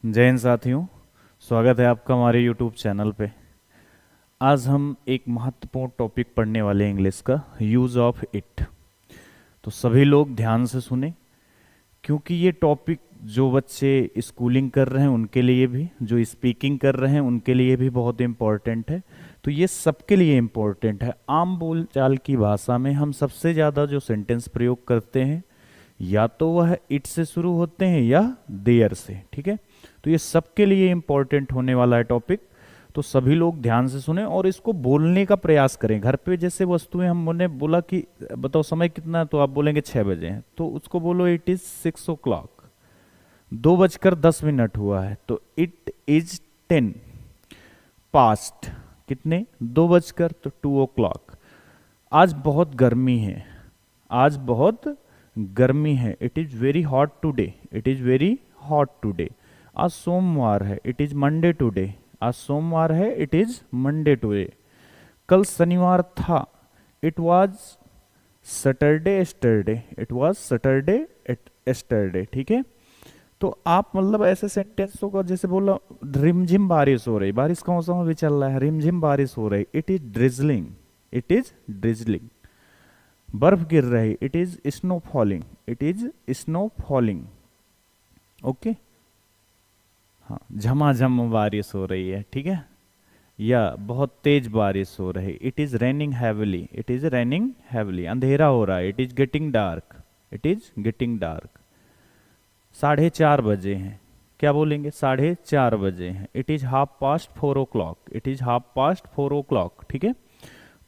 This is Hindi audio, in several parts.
जय हिंद साथियों। स्वागत है आपका हमारे YouTube चैनल पे। आज हम एक महत्वपूर्ण टॉपिक पढ़ने वाले हैं इंग्लिश का, यूज़ ऑफ इट। तो सभी लोग ध्यान से सुने, क्योंकि ये टॉपिक जो बच्चे स्कूलिंग कर रहे हैं उनके लिए भी, जो स्पीकिंग कर रहे हैं उनके लिए भी बहुत इम्पोर्टेंट है। तो ये सबके लिए इम्पोर्टेंट है। आम बोलचाल की भाषा में हम सबसे ज़्यादा जो सेंटेंस प्रयोग करते हैं, या तो वह इट से शुरू होते हैं या देयर से। ठीक है, तो ये सबके लिए इम्पोर्टेंट होने वाला है टॉपिक। तो सभी लोग ध्यान से सुने और इसको बोलने का प्रयास करें। घर पे जैसे वस्तुएं, हमने बोला कि बताओ समय कितना है, तो आप बोलेंगे 6 बजे हैं, तो उसको बोलो इट इज 6 o'clock। 2:10 हुआ है तो इट इज 10 पास्ट। कितने? 2 बजकर, तो 2 o'clock। आज बहुत गर्मी है, आज बहुत गर्मी है। It is very hot today, it is very hot today. आज सोमवार है, इट इज मंडे टुडे। आज सोमवार है, इट इज मंडे टुडे। कल शनिवार था, it was Saturday yesterday, it was Saturday yesterday. ठीक है, तो आप मतलब ऐसे सेंटेंसों का, जैसे बोला रिमझिम बारिश हो रही, बारिश का मौसम अभी चल रहा है, रिमझिम बारिश हो रही, it is drizzling, it is drizzling. बर्फ गिर रही, it is snow falling, it is snow falling. Okay, हाँ, झमाझम बारिश हो रही है। ठीक है, या बहुत तेज बारिश हो रही, it is raining heavily, it is raining heavily. अंधेरा हो रहा है, it is getting dark, it is getting dark. 4:30 बजे हैं, क्या बोलेंगे? 4:30 बजे हैं। It is 4:30, it is 4:30। ठीक है,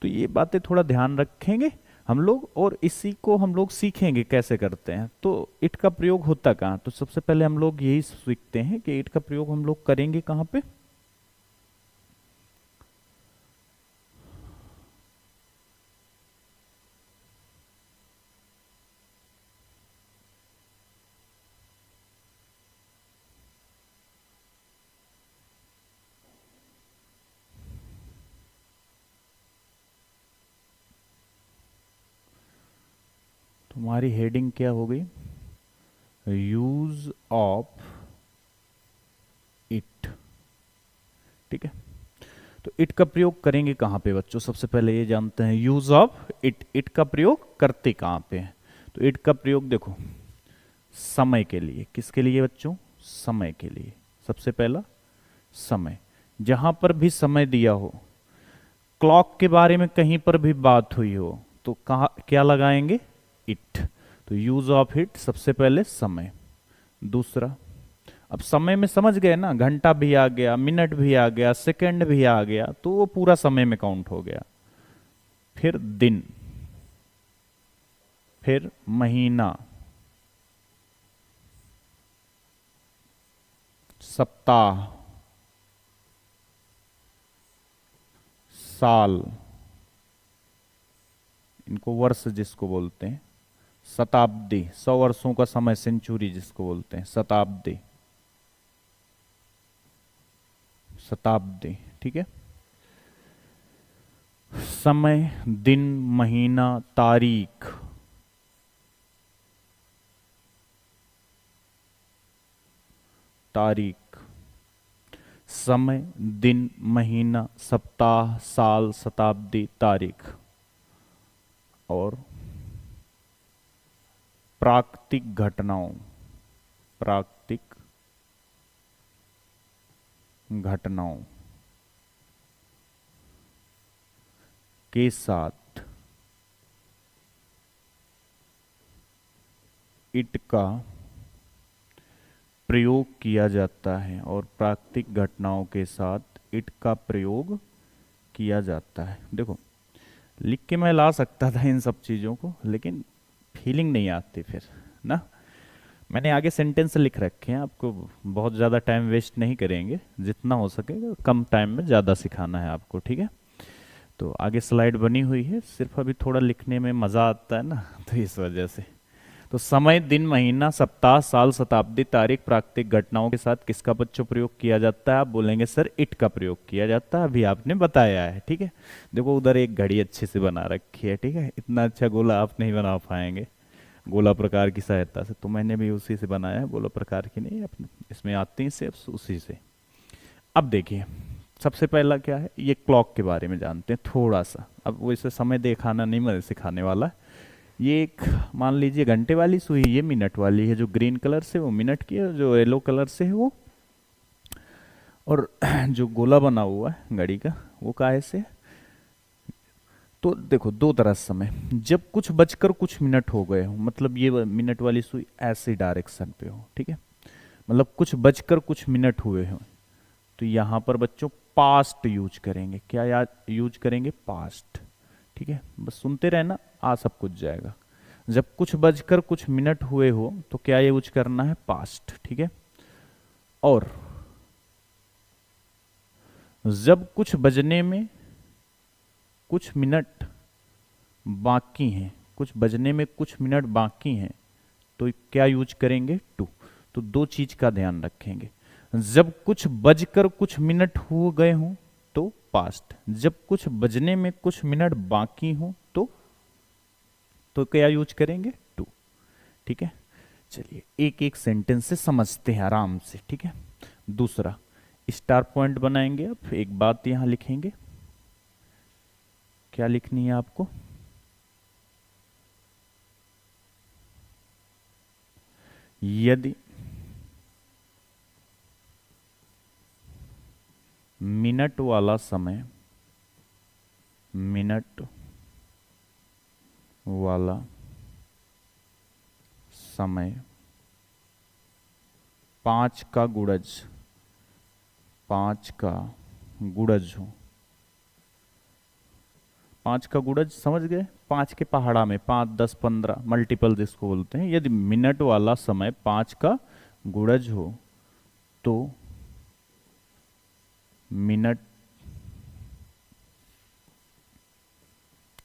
तो ये बातें थोड़ा ध्यान रखेंगे हम लोग, और इसी को हम लोग सीखेंगे कैसे करते हैं। तो इट का प्रयोग होता कहाँ? तो सबसे पहले हम लोग यही सीखते हैं कि इट का प्रयोग हम लोग करेंगे कहाँ पे। तुम्हारी हेडिंग क्या हो गई? Use of it. ठीक है, तो इट का प्रयोग करेंगे कहाँ पे बच्चों? सबसे पहले ये जानते हैं, यूज ऑफ इट, इट का प्रयोग करते कहाँ पे हैं? तो इट का प्रयोग देखो, समय के लिए। किसके लिए बच्चों? समय के लिए। सबसे पहला समय, जहां पर भी समय दिया हो, क्लॉक के बारे में कहीं पर भी बात हुई हो, तो कहा क्या लगाएंगे? इट। तो यूज ऑफ इट, सबसे पहले समय। दूसरा, अब समय में समझ गए ना, घंटा भी आ गया, मिनट भी आ गया, सेकंड भी आ गया, तो वो पूरा समय में काउंट हो गया। फिर दिन, फिर महीना, सप्ताह, साल, इनको वर्ष जिसको बोलते हैं, शताब्दी, 100 वर्षों का समय, सेंचुरी जिसको बोलते हैं, शताब्दी, शताब्दी। ठीक है, समय, दिन, महीना, तारीख, तारीख, समय, दिन, महीना, सप्ताह, साल, शताब्दी, तारीख। और प्राकृतिक घटनाओं, प्राकृतिक घटनाओं के साथ इट का प्रयोग किया जाता है, और प्राकृतिक घटनाओं के साथ इट का प्रयोग किया जाता है। देखो, लिख के मैं ला सकता था इन सब चीज़ों को, लेकिन फीलिंग नहीं आती फिर ना। मैंने आगे सेंटेंस लिख रखे हैं, आपको बहुत ज़्यादा टाइम वेस्ट नहीं करेंगे, जितना हो सके कम टाइम में ज़्यादा सिखाना है आपको। ठीक है, तो आगे स्लाइड बनी हुई है, सिर्फ अभी थोड़ा लिखने में मज़ा आता है ना, तो इस वजह से। तो समय, दिन, महीना, सप्ताह, साल, शताब्दी, तारीख, प्राकृतिक घटनाओं के साथ किसका बच्चों प्रयोग किया जाता है? आप बोलेंगे सर इट का प्रयोग किया जाता है, अभी आपने बताया है। ठीक है, देखो उधर एक घड़ी अच्छे से बना रखी है। ठीक है, इतना अच्छा गोला आप नहीं बना पाएंगे, गोला प्रकार की सहायता से। तो मैंने भी उसी से बनाया है, गोला प्रकार की नहीं, अपने इसमें आती हैं शेप्स उसी से। अब देखिए सबसे पहला क्या है, ये क्लॉक के बारे में जानते हैं थोड़ा सा। अब वो इसे समय दिखाना नहीं मैं सिखाने वाला। ये एक मान लीजिए घंटे वाली सुई, ये मिनट वाली है, जो ग्रीन कलर से वो मिनट की है, जो येलो कलर से है वो, और जो गोला बना हुआ है घड़ी का वो काहे से है। तो देखो दो तरह से समय, जब कुछ बजकर कुछ मिनट हो गए हो, मतलब ये मिनट वाली सुई ऐसे डायरेक्शन पे हो, ठीक है, मतलब कुछ बजकर कुछ मिनट हुए हो, तो यहां पर बच्चों पास्ट यूज करेंगे। क्या याद यूज करेंगे? पास्ट। ठीक है, बस सुनते रहना, आ सब कुछ जाएगा। जब कुछ बजकर कुछ मिनट हुए हो तो क्या यूज करना है? पास्ट। ठीक है, और जब कुछ बजने में कुछ मिनट बाकी हैं, कुछ बजने में कुछ मिनट बाकी हैं, तो क्या यूज करेंगे? टू। तो दो चीज का ध्यान रखेंगे, जब कुछ बजकर कुछ मिनट हो गए हों तो पास्ट, जब कुछ बजने में कुछ मिनट बाकी हो तो क्या यूज करेंगे? टू। ठीक है, चलिए एक एक सेंटेंस से समझते हैं आराम से। ठीक है, दूसरा स्टार पॉइंट बनाएंगे। अब एक बात यहां लिखेंगे, क्या लिखनी है आपको? यदि मिनट वाला समय, मिनट वाला समय 5 का गुणज, 5 का गुणज हो। 5 का गुणज समझ गए? 5 के पहाड़ा में 5, 10, 15 मल्टीपल जिसको बोलते हैं। यदि मिनट वाला समय 5 का गुणज हो तो मिनट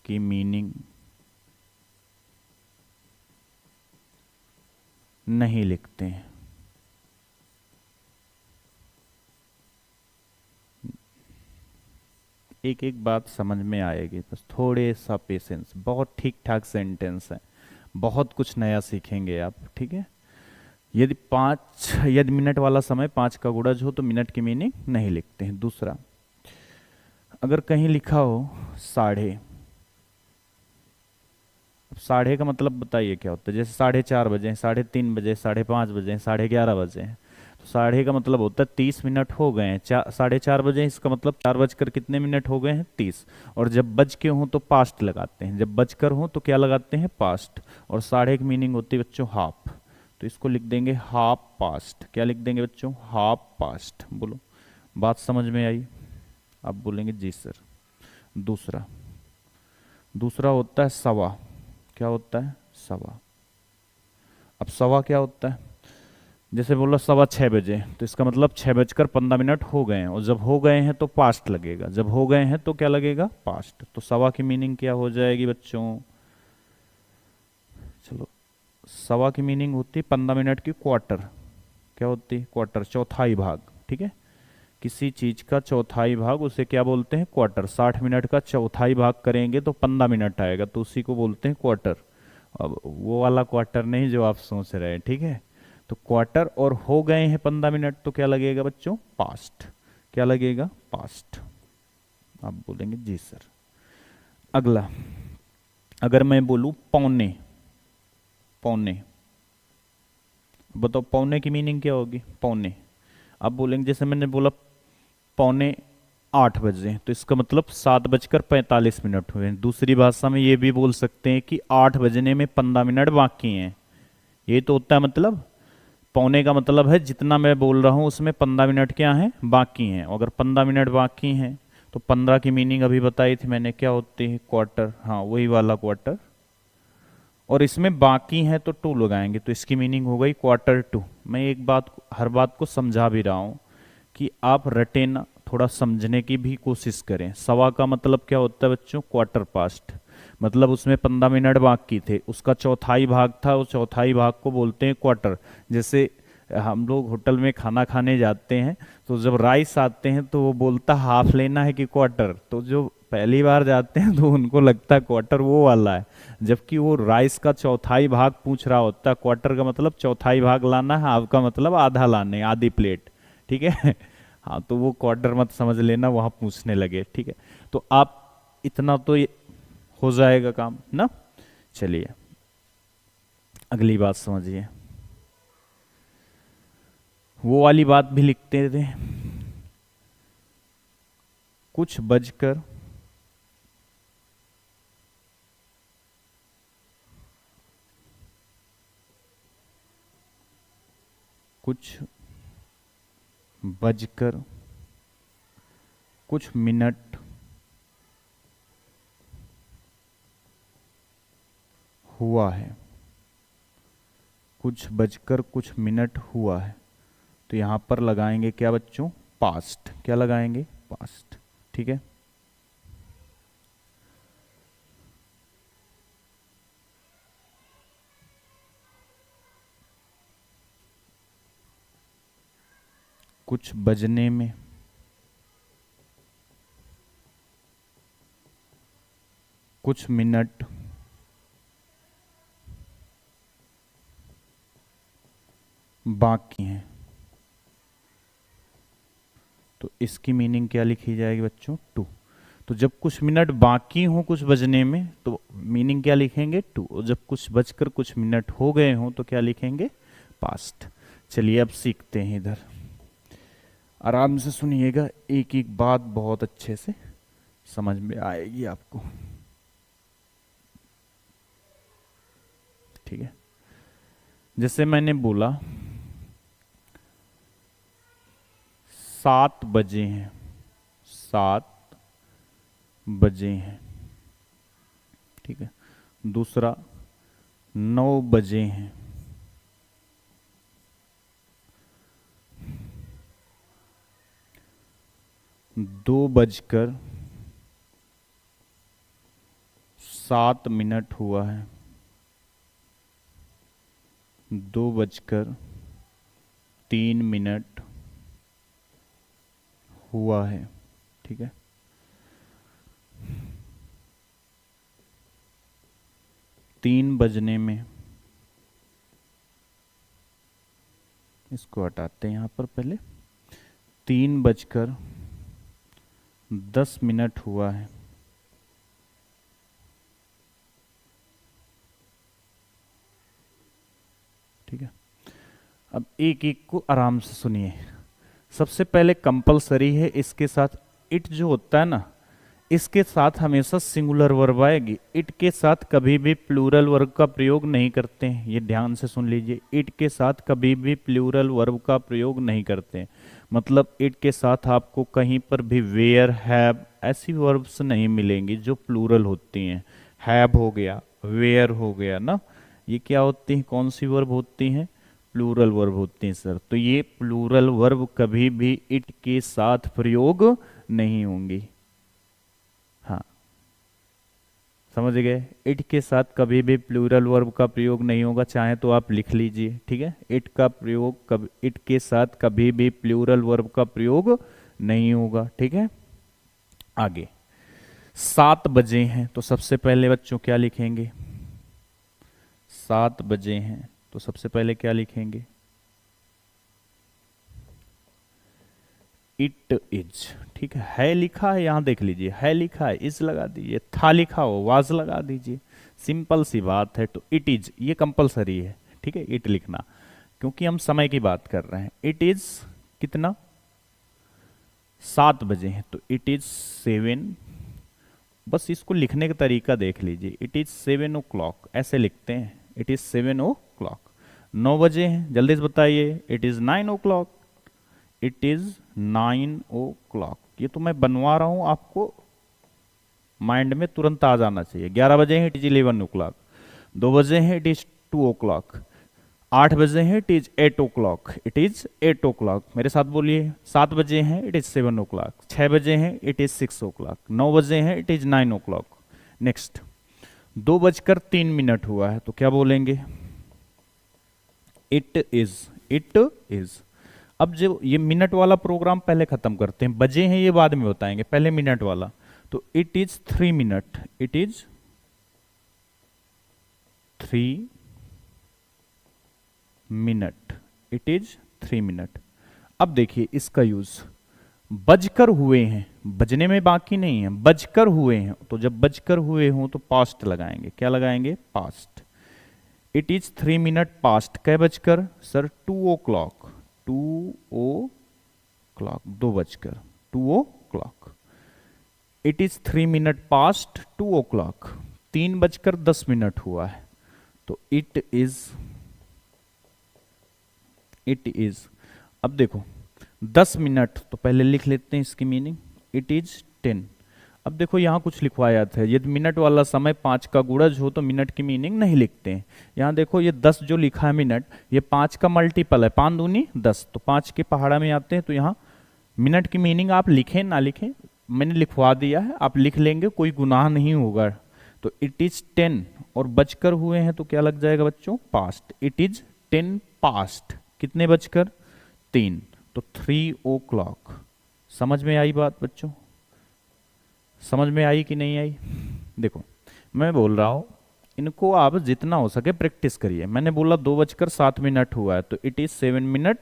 की मीनिंग नहीं लिखते हैं। एक एक बात समझ में आएगी, बस थोड़े सा पेशेंस। बहुत ठीक ठाक सेंटेंस है, बहुत कुछ नया सीखेंगे आप। ठीक है, यदि मिनट वाला समय 5 का गुणज हो तो मिनट की मीनिंग नहीं लिखते हैं। दूसरा, अगर कहीं लिखा हो साढ़े, अब साढ़े का मतलब बताइए क्या होता है? जैसे 4:30 बजे, 3:30 बजे, 5:30 बजे, 11:30 बजे, तो साढ़े का मतलब होता है 30 मिनट हो गए हैं। 4:30 बजे, इसका मतलब 4 बजकर कितने मिनट हो गए हैं? 30। और जब बज के हों तो पास्ट लगाते हैं, जब बजकर हों तो क्या लगाते हैं? पास्ट। और साढ़े की मीनिंग होती है बच्चों हाफ, तो इसको लिख देंगे हाफ पास्ट। क्या लिख देंगे बच्चों? Half past. बोलो, बात समझ में आई? आप बोलेंगे जी सर। दूसरा होता है सवा। क्या होता है? सवा। अब सवा क्या होता है? जैसे बोला 6:15 तो इसका मतलब 6:15 हो गए हैं, और जब हो गए हैं तो पास्ट लगेगा, जब हो गए हैं तो क्या लगेगा? पास्ट। तो सवा की मीनिंग क्या हो जाएगी बच्चों? चलो, सवा की मीनिंग होती है 15 मिनट की क्वार्टर। क्या होती है? क्वार्टर, चौथाई भाग। ठीक है, किसी चीज का चौथाई भाग उसे क्या बोलते हैं? क्वार्टर। 60 मिनट का चौथाई भाग करेंगे तो 15 मिनट आएगा, तो उसी को बोलते हैं क्वार्टर। अब वो वाला क्वार्टर नहीं जो आप सोच रहे हैं। ठीक है, तो क्वार्टर, और हो गए हैं 15 मिनट तो क्या लगेगा बच्चों? पास्ट। क्या लगेगा? पास्ट। आप बोलेंगे जी सर। अगला, अगर मैं बोलूं पौने, पौने, बताओ पौने की मीनिंग क्या होगी? पौने। आप बोलेंगे जैसे मैंने बोला 7:45 तो इसका मतलब 7:45 हुए। दूसरी भाषा में ये भी बोल सकते हैं कि 8 बजने में 15 मिनट बाकी हैं। ये तो होता है मतलब, पौने का मतलब है जितना मैं बोल रहा हूं उसमें 15 मिनट क्या है? बाकी हैं। अगर 15 मिनट बाकी हैं तो 15 की मीनिंग अभी बताई थी मैंने, क्या होती है? क्वार्टर। हाँ, वही वाला क्वार्टर। और इसमें बाकी है तो 2 लगाएंगे, तो इसकी मीनिंग हो गई Q2। मैं एक बात, हर बात को समझा भी रहा हूँ कि आप रटे ना, थोड़ा समझने की भी कोशिश करें। सवा का मतलब क्या होता है बच्चों? Quarter past. मतलब उसमें 15 मिनट बाकी थे, उसका चौथाई भाग था, उस चौथाई भाग को बोलते हैं क्वार्टर। जैसे हम लोग होटल में खाना खाने जाते हैं तो जब राइस आते हैं तो वो बोलता हाफ लेना है कि क्वार्टर, तो जो पहली बार जाते हैं तो उनको लगता है क्वार्टर वो वाला है, जबकि वो राइस का चौथाई भाग पूछ रहा होता है। क्वार्टर का मतलब चौथाई भाग लाना है, हाफ का मतलब आधा लाने, आधी प्लेट, ठीक है। हाँ, तो वो क्वार्टर मत समझ लेना, वहां पूछने लगे, ठीक है। तो आप इतना तो हो जाएगा काम ना। चलिए अगली बात समझिए, वो वाली बात भी लिखते थे। कुछ बजकर कुछ बजकर कुछ मिनट हुआ है, कुछ बजकर कुछ मिनट हुआ है, तो यहां पर लगाएंगे क्या बच्चों, पास्ट। क्या लगाएंगे, पास्ट, ठीक है। कुछ बजने में कुछ मिनट बाकी हैं, तो इसकी मीनिंग क्या लिखी जाएगी बच्चों, टू। तो जब कुछ मिनट बाकी हो कुछ बजने में तो मीनिंग क्या लिखेंगे, टू। और जब कुछ बजकर कुछ मिनट हो गए हों तो क्या लिखेंगे, पास्ट। चलिए अब सीखते हैं, इधर आराम से सुनिएगा, एक एक बात बहुत अच्छे से समझ में आएगी आपको, ठीक है। जैसे मैंने बोला 7 बजे हैं, 7 बजे हैं, ठीक है। दूसरा 9 बजे हैं, 2:07 हुआ है, 2:03 हुआ है, ठीक है। तीन बजने में, इसको हटाते हैं यहां पर पहले, 3:10 हुआ है, ठीक है। अब एक एक को आराम से सुनिए। सबसे पहले कंपलसरी है, इसके साथ इट जो होता है ना, इसके साथ हमेशा सिंगुलर वर्ब आएगी। इट के साथ कभी भी प्लूरल वर्ब का प्रयोग नहीं करते हैं, ये ध्यान से सुन लीजिए। इट के साथ कभी भी प्लूरल वर्ब का प्रयोग नहीं करते हैं, मतलब इट के साथ आपको कहीं पर भी वेयर, हैव ऐसी वर्ब्स नहीं मिलेंगी जो प्लूरल होती हैं। हैव हो गया, वेयर हो गया ना, ये क्या होती हैं, कौन सी वर्ब होती हैं, प्लूरल वर्ब होती हैं सर। तो ये प्लूरल वर्ब कभी भी इट के साथ प्रयोग नहीं होंगी। हाँ, समझ गए, इट के साथ कभी भी प्लूरल वर्ब का प्रयोग नहीं होगा, चाहे तो आप लिख लीजिए, ठीक है। इट का प्रयोग कभी, इट के साथ कभी भी प्लूरल वर्ब का प्रयोग नहीं होगा, ठीक है। आगे 7 बजे हैं, तो सबसे पहले बच्चों क्या लिखेंगे, 7 बजे हैं तो सबसे पहले क्या लिखेंगे, इट इज, ठीक है लिखा है, यहां देख लीजिए, है लिखा है, इज लगा दीजिए, था लिखा हो वाज लगा दीजिए, सिंपल सी बात है। तो इट इज ये कंपलसरी है, ठीक है, इट लिखना, क्योंकि हम समय की बात कर रहे हैं। इट इज कितना, 7 बजे हैं, तो इट इज 7, बस इसको लिखने का तरीका देख लीजिए, इट इज 7 o'clock ऐसे लिखते हैं, इट इज 7 o'clock। 9 बजे हैं, जल्दी से बताइए, it is 9 o'clock, it is 9 o'clock। ये तो मैं बनवा रहा हूं, आपको माइंड में तुरंत आ जाना चाहिए। 11 बजे हैं, इट इज 11 o'clock। 2 बजे हैं, इट इज 2 o'clock। 8 बजे हैं, it is 8 o'clock, it is 8 o'clock। मेरे साथ बोलिए, 7 बजे हैं, इट इज 7 o'clock। 6 बजे हैं, इट इज 6 o'clock। 9 बजे हैं, इट इज 9 o'clock। नेक्स्ट 2:03 हुआ है, तो क्या बोलेंगे, इट इज, इट इज। अब जो ये मिनट वाला प्रोग्राम पहले खत्म करते हैं, बजे हैं ये बाद में बताएंगे, पहले मिनट वाला। तो तो it is 3 minute, it is 3 minute, it is 3 minute. अब देखिए इसका यूज, बजकर हुए हैं, बजने में बाकी नहीं है, बजकर हुए हैं, तो जब बजकर हुए हों तो पास्ट लगाएंगे, क्या लगाएंगे, past. It is 3 minute past, कै बजकर sir, 2 o'clock, 2 o'clock, 2 बजकर, 2 o'clock. It is 3 minute past 2 o'clock, 3 बजकर 10 मिनट हुआ है, तो इट इज, अब देखो 10 मिनट, तो पहले लिख लेते हैं इसकी मीनिंग, इट इज 10। अब देखो यहाँ कुछ लिखवाया था, यदि मिनट वाला समय 5 का गुणज हो तो मिनट की मीनिंग नहीं लिखते हैं। यहाँ देखो ये 10 जो लिखा है मिनट, ये 5 का मल्टीपल है, 5 दूनी 10, तो 5 के पहाड़ा में आते हैं, तो यहाँ मिनट की मीनिंग आप लिखें ना लिखें, मैंने लिखवा दिया है, आप लिख लेंगे, कोई गुनाह नहीं होगा। तो इट इज 10 और बजकर हुए हैं तो क्या लग जाएगा बच्चों, पास्ट। इट इज 10 पास्ट, कितने बजकर, 3, तो 3 ओ क्लॉक। समझ में आई बात बच्चों, समझ में आई कि नहीं आई? देखो मैं बोल रहा हूं, इनको आप जितना हो सके प्रैक्टिस करिए। मैंने बोला 2 बजकर 7 मिनट हुआ है, तो it is 7 minute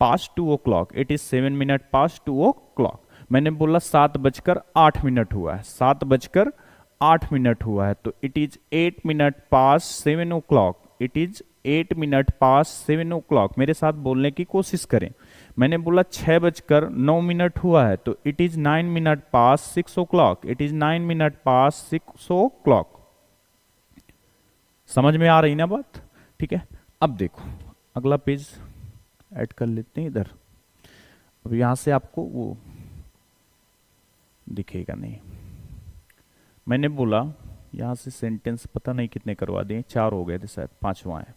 past 2 o'clock, it is 7 minute past 2 o'clock. मैंने बोला 7 बजकर 8 मिनट हुआ है, 7 बजकर 8 मिनट हुआ है, तो it is 8 minute past 7 o'clock, it is 8 minute past 7 o'clock. मेरे साथ बोलने की कोशिश करें। मैंने बोला 6 बजकर 9 मिनट हुआ है, तो it is 9 minute past 6 o'clock, it is 9 minute past 6 o'clock. समझ में आ रही ना बात? ठीक है, अब देखो अगला पेज ऐड कर लेते हैं इधर। अब यहां से आपको वो दिखेगा नहीं, मैंने बोला यहां से सेंटेंस पता नहीं कितने करवा दिए, 4 हो गए थे शायद, 5वां है।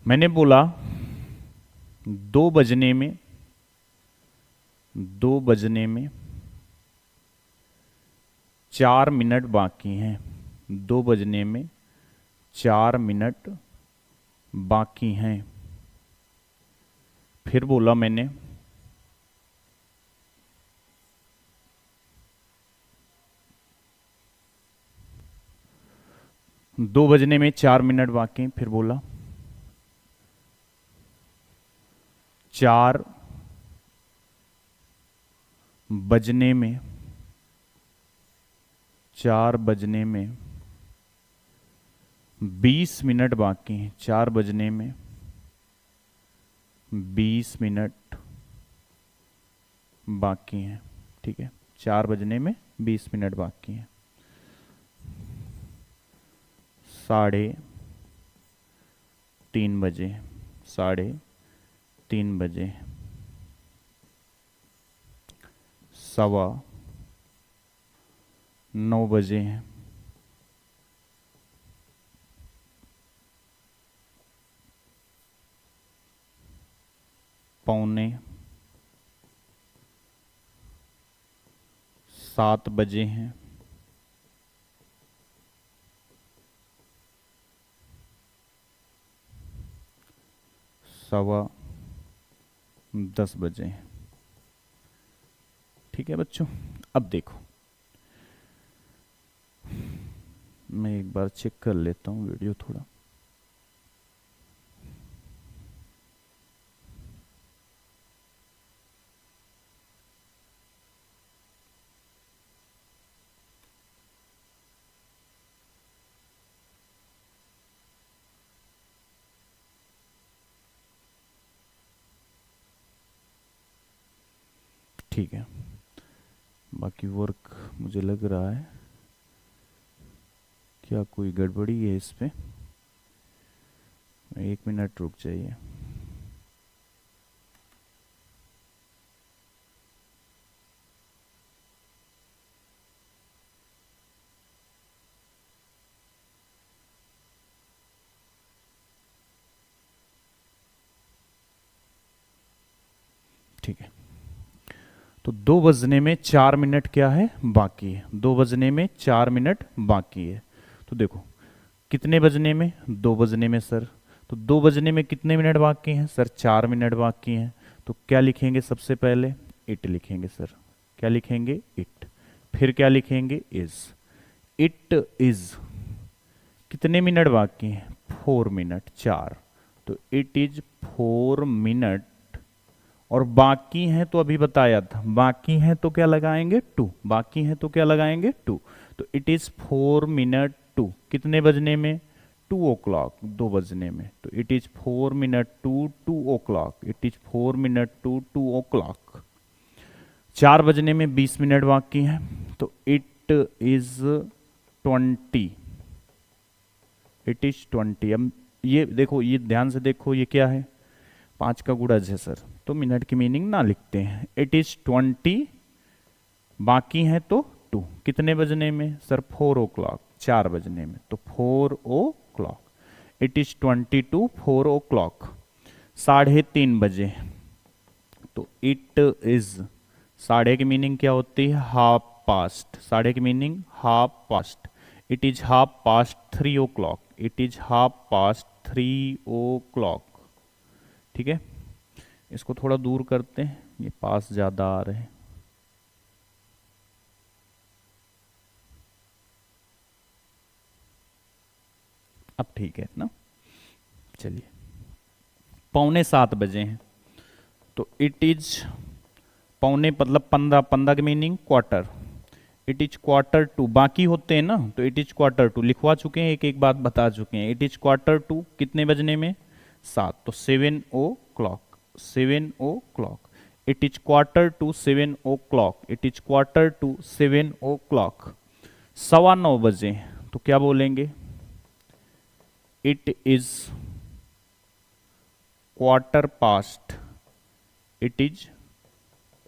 मैंने बोला 2 बजने में 4 मिनट बाकी हैं, 2 बजने में 4 मिनट बाकी हैं। फिर बोला मैंने 2 बजने में 4 मिनट बाकी, फिर बोला 4 बजने में 20 मिनट बाकी हैं, 4 बजने में 20 मिनट बाकी हैं। ठीक है, 4 बजने में 20 मिनट बाकी हैं। 3:30 बजे, 3:30 बजे, 9:15 बजे हैं, 6:45 बजे हैं, 10:15 बजे हैं। ठीक है बच्चों, अब देखो मैं एक बार चेक कर लेता हूँ वीडियो थोड़ा। ठीक है, बाकी वर्क मुझे लग रहा है क्या कोई गड़बड़ी है इस पे, 1 मिनट रुक जाइए। ठीक है, तो 2 बजने में 4 मिनट क्या है, बाकी है। 2 बजने में 4 मिनट बाकी है, तो देखो कितने बजने में, 2 बजने में सर, तो 2 बजने में कितने मिनट बाकी हैं सर, 4 मिनट बाकी हैं। तो क्या लिखेंगे सबसे पहले, इट लिखेंगे सर, क्या लिखेंगे, इट। फिर क्या लिखेंगे, इज। इट इज, कितने मिनट बाकी हैं, 4 मिनट, 4। तो इट इज 4 मिनट, और बाकी हैं तो अभी बताया था, बाकी हैं तो क्या लगाएंगे, 2। बाकी हैं तो क्या लगाएंगे, 2। तो इट इज 4 मिनट टू, कितने बजने में, 2 ओ क्लॉक, 2 बजने में। तो it is 4 minute to 2 o'clock, it is 4 minute to 2 o'clock. 4 बजने में 20 मिनट बाकी हैं, तो इट इज 20, इट इज 20। अब ये देखो, ये ध्यान से देखो, ये क्या है, 5 का गुणज है सर, तो मिनट की मीनिंग ना लिखते हैं। इट इज 20, बाकी हैं तो 2, कितने बजने में सर, 4 ओ क्लॉक, 4 बजने में, तो 4 o'clock. It is 22 4 o'clock, 3:30 बजे। तो इट इज, साढ़े की मीनिंग क्या होती है, हाफ पास्ट, साढ़े की meaning half past. It is half past 3 o'clock, it is half past 3 o'clock. ठीक है, इसको थोड़ा दूर करते हैं, ये पास ज्यादा आ रहे हैं। अब ठीक है ना, चलिए। 6:45 बजे हैं, तो इट इज, पौने मतलब 15, 15 की meaning quarter. It is quarter to, बाकी होते हैं ना, तो इट इज क्वार्टर टू लिखवा चुके हैं, एक एक बात बता चुके हैं। इट इज क्वार्टर टू कितने बजने में, 7, तो 7 o'clock, 7 o'clock. It is quarter to 7 o'clock, it is quarter to 7 o'clock. 9:15 बजे, तो क्या बोलेंगे, it is quarter past, it is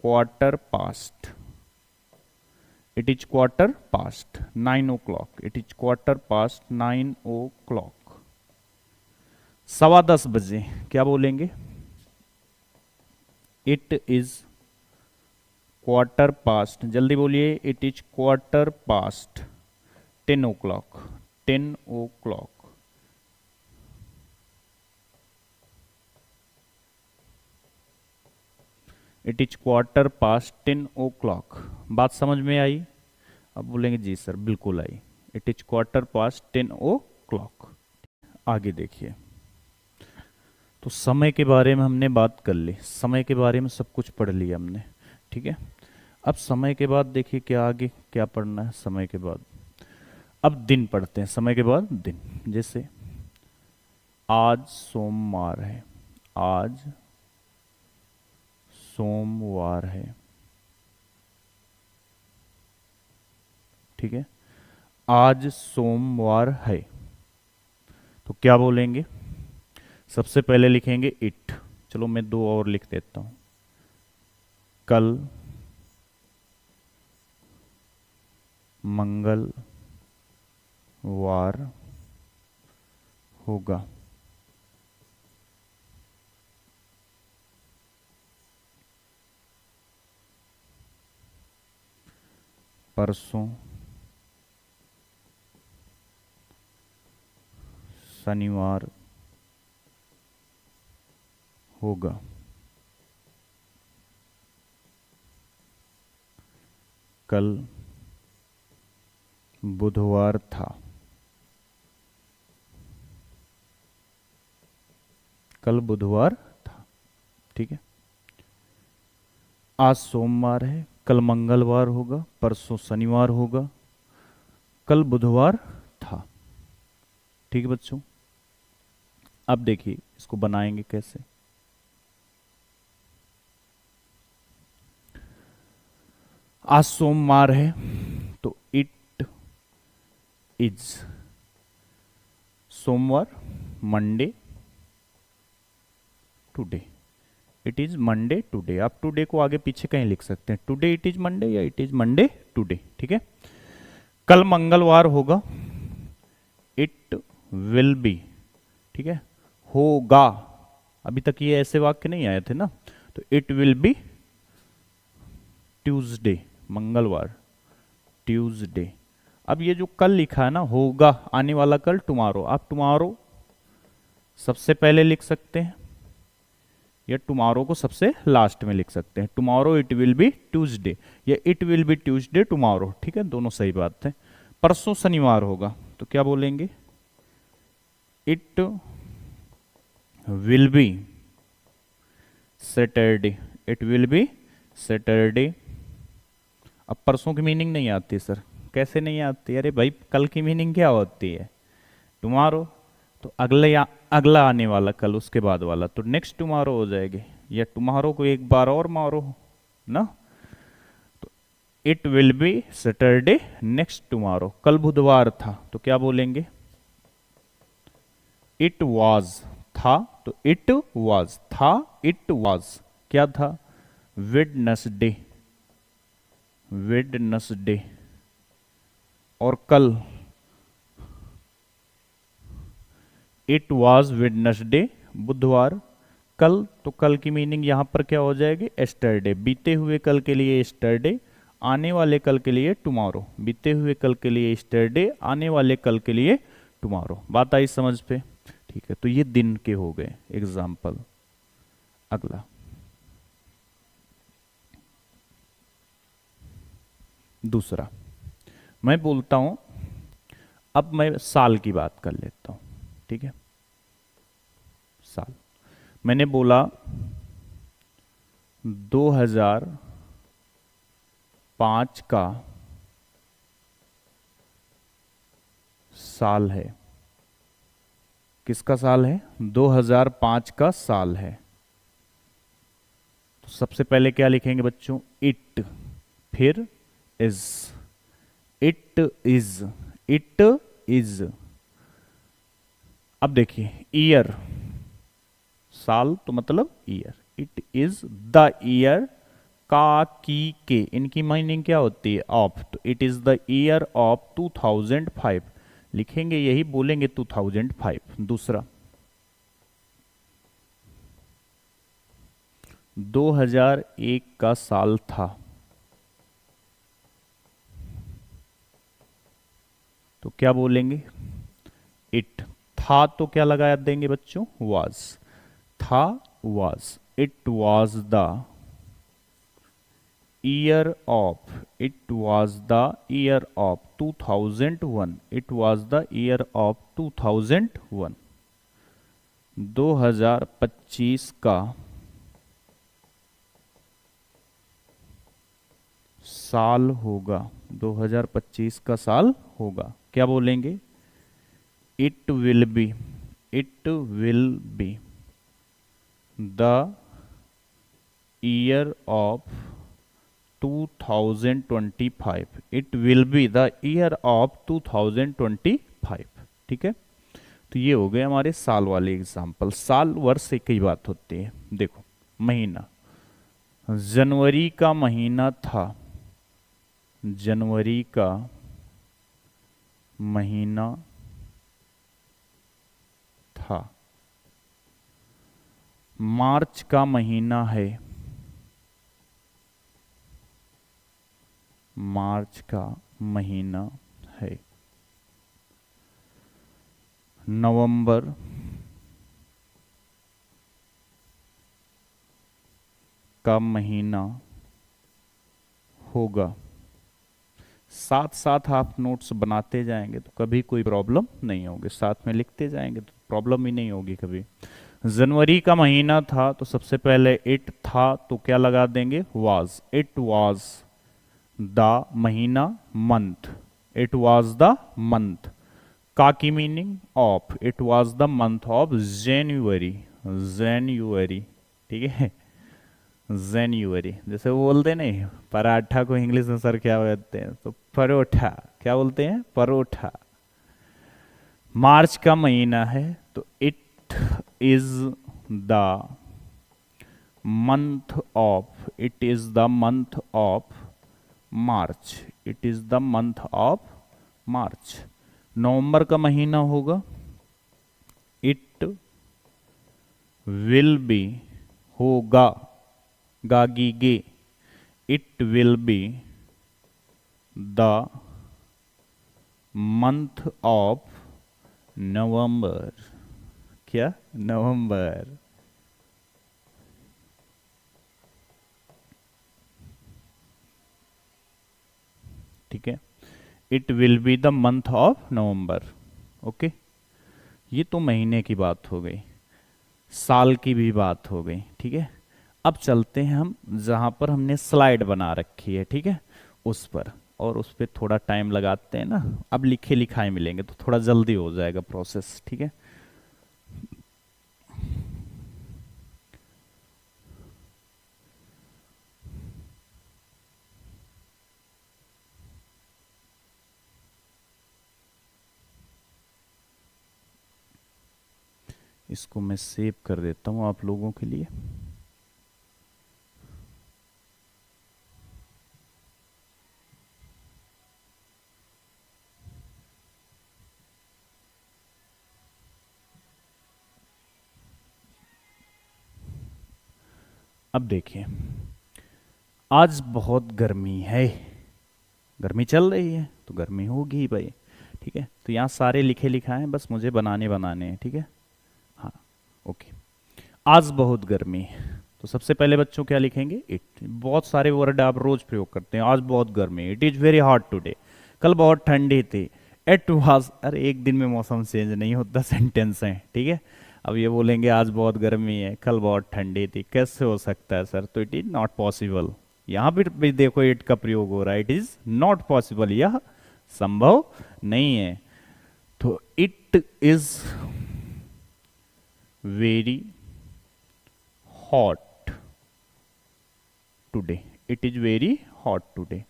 quarter past, it is quarter past 9 o'clock, it is quarter past 9 o'clock. 10:15 बजे क्या बोलेंगे, इट इज क्वार्टर पास्ट, जल्दी बोलिए, it is quarter past 10 o'clock, 10 o'clock. It is quarter past 10 o'clock. बात समझ में आई, अब बोलेंगे जी सर बिल्कुल आई। It is quarter past 10 o'clock. आगे देखिए, तो समय के बारे में हमने बात कर ली, समय के बारे में सब कुछ पढ़ लिया हमने, ठीक है। अब समय के बाद देखिए क्या आगे क्या पढ़ना है, समय के बाद अब दिन पढ़ते हैं, समय के बाद दिन। जैसे आज सोमवार है, आज सोमवार है, ठीक है, आज सोमवार है। तो क्या बोलेंगे, सबसे पहले लिखेंगे इट, चलो मैं 2 और लिख देता हूं, कल मंगलवार होगा, परसों शनिवार होगा, कल बुधवार था, कल बुधवार था, ठीक है। आज सोमवार है, कल मंगलवार होगा, परसों शनिवार होगा, कल बुधवार था, ठीक है बच्चों। अब देखिए इसको बनाएंगे कैसे। आज सोमवार है, तो इट इज सोमवार, Monday today, it is Monday today. आप टुडे को आगे पीछे कहीं लिख सकते हैं, टुडे इट इज मंडे या इट इज मंडे टुडे, ठीक है। कल मंगलवार होगा, इट विल बी, ठीक है, होगा, अभी तक ये ऐसे वाक्य नहीं आए थे ना, तो इट विल बी ट्यूसडे, मंगलवार, ट्यूसडे। अब ये जो कल लिखा है ना, होगा आने वाला कल, टुमारो, आप टुमारो सबसे पहले लिख सकते हैं, या टुमारो को सबसे लास्ट में लिख सकते हैं। Tomorrow it will be Tuesday या it will be Tuesday tomorrow, ठीक है, दोनों सही बात है। परसों शनिवार होगा तो क्या बोलेंगे, it will B Saturday, it will B Saturday. अब परसों की मीनिंग नहीं आती सर, कैसे नहीं आती, अरे भाई कल की मीनिंग क्या होती है, टुमारो, तो अगले या अगला आने वाला कल, उसके बाद वाला तो नेक्स्ट टुमारो हो जाएगी, या टुमारो को एक बार और मारो ना, तो it will B Saturday next tomorrow. कल बुधवार था तो क्या बोलेंगे, इट वाज था, तो इट वाज था, इट वाज क्या था, वेडनेसडे, वेडनेसडे। और कल इट वाज वेडनेसडे बुधवार। कल, तो कल की मीनिंग यहां पर क्या हो जाएगी, एस्टरडे, बीते हुए कल के लिए एस्टरडे, आने वाले कल के लिए टुमारो, बीते हुए कल के लिए एस्टरडे, आने वाले कल के लिए टुमारो। बात आई समझ पे, ठीक है, तो ये दिन के हो गए एग्जाम्पल। अगला दूसरा मैं बोलता हूं, अब मैं साल की बात कर लेता हूं, ठीक है, साल। मैंने बोला 2005 का साल है, किसका साल है, 2005 का साल है। तो सबसे पहले क्या लिखेंगे बच्चों, इट, फिर is, it is, it is. अब देखिए ईयर, साल तो मतलब year, it is the year, का की के इनकी मीनिंग क्या होती है, ऑफ, तो it is the year of 2005 लिखेंगे, यही बोलेंगे 2005। दूसरा 2001 का साल था, तो क्या बोलेंगे, इट था, तो क्या लगा देंगे बच्चों, वाज, था was, it was the year of, it was the year of 2001, it was the year of 2001। 2025 का साल होगा, 2025 का साल होगा, क्या बोलेंगे, it will B, it will be the year of 2025, it will be the year of 2025, ठीक है। तो ये हो गए हमारे साल वाले एग्जाम्पल। साल वर्ष एक ही बात होती है। देखो महीना, जनवरी का महीना था, जनवरी का महीना था। मार्च का महीना है, मार्च का महीना है। नवंबर का महीना होगा। साथ साथ आप नोट्स बनाते जाएंगे तो कभी कोई प्रॉब्लम नहीं होगी, साथ में लिखते जाएंगे तो प्रॉब्लम ही नहीं होगी कभी। जनवरी का महीना था तो सबसे पहले इट था, तो क्या लगा देंगे, वाज, इट वाज द महीना, month, it was the month. का की meaning of, it was the month of January, जनवरी, ठीक है, जनवरी। जैसे वो बोलते नहीं पराठा को इंग्लिश में सर क्या बोलते हैं, तो परोठा, क्या बोलते हैं, परोठा। मार्च का महीना है तो it is the month of, it is the month of March, it is the month of March. नवंबर का महीना होगा, इट विल बी, होगा, गागी गे, it will be the month of November, क्या, नवंबर। It will be the month of November. Okay, ये तो महीने की बात हो गई, साल की भी बात हो गई, ठीक है। अब चलते हैं हम जहां पर हमने स्लाइड बना रखी है, ठीक है, उस पर, और उस पर थोड़ा टाइम लगाते हैं ना। अब लिखे लिखाए मिलेंगे तो थोड़ा जल्दी हो जाएगा प्रोसेस, ठीक है। इसको मैं सेव कर देता हूं आप लोगों के लिए। अब देखिए, आज बहुत गर्मी है, गर्मी चल रही है तो गर्मी होगी ही भाई, ठीक है। तो यहाँ सारे लिखे लिखा है, बस मुझे बनाने हैं, ठीक है। हाँ, ओके। आज बहुत गर्मी है, तो सबसे पहले बच्चों क्या लिखेंगे? इट। बहुत सारे वर्ड आप रोज प्रयोग करते हैं, आज बहुत गर्मी, it is very hot today. कल बहुत ठंडी थी, इट वाज। अरे एक दिन में मौसम चेंज नहीं होता, सेंटेंस है, ठीक है। अब ये बोलेंगे आज बहुत गर्मी है, कल बहुत ठंडी थी, कैसे हो सकता है सर? तो इट इज नॉट पॉसिबल। यहाँ पर भी देखो इट का प्रयोग हो रहा है, इट इज नॉट पॉसिबल, यह संभव नहीं है। तो it is very hot today, it is very hot today.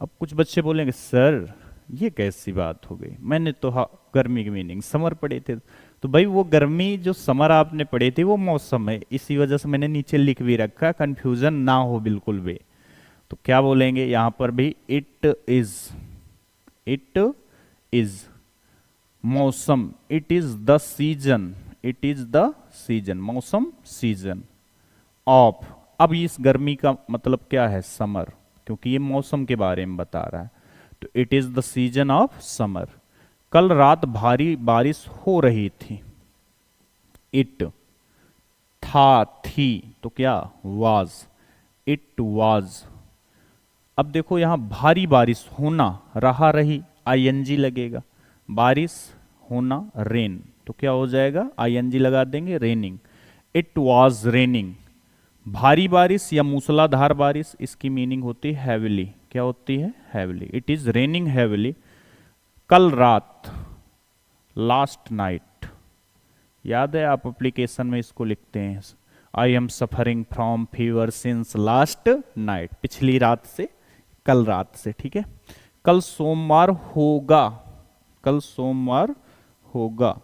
अब कुछ बच्चे बोलेंगे सर ये कैसी बात हो गई, मैंने तो गर्मी की मीनिंग समर पढ़े थे। तो भाई वो गर्मी जो समर आपने पढ़े थे वो मौसम है, इसी वजह से मैंने नीचे लिख भी रखा, कंफ्यूजन ना हो बिल्कुल भी। तो क्या बोलेंगे यहां पर भी? इट इज मौसम, it is the season, it is the season, मौसम सीजन ऑफ। अब इस गर्मी का मतलब क्या है? समर, क्योंकि ये मौसम के बारे में बता रहा है। तो it is the season of summer. कल रात भारी बारिश हो रही थी, इट था, थी, तो क्या? Was, it was. अब देखो यहां भारी बारिश होना, रहा रही, आईएनजी लगेगा, बारिश होना रेन, तो क्या हो जाएगा? आईएनजी लगा देंगे, रेनिंग। It was raining. भारी बारिश या मूसलाधार बारिश, इसकी मीनिंग होती है हैविली। क्या होती है? Heavily. It is raining heavily. कल रात, लास्ट नाइट, याद है आप एप्लीकेशन में इसको लिखते हैं, I am suffering from fever since last night, पिछली रात से, कल रात से, ठीक है। कल सोमवार होगा, कल सोमवार होगा,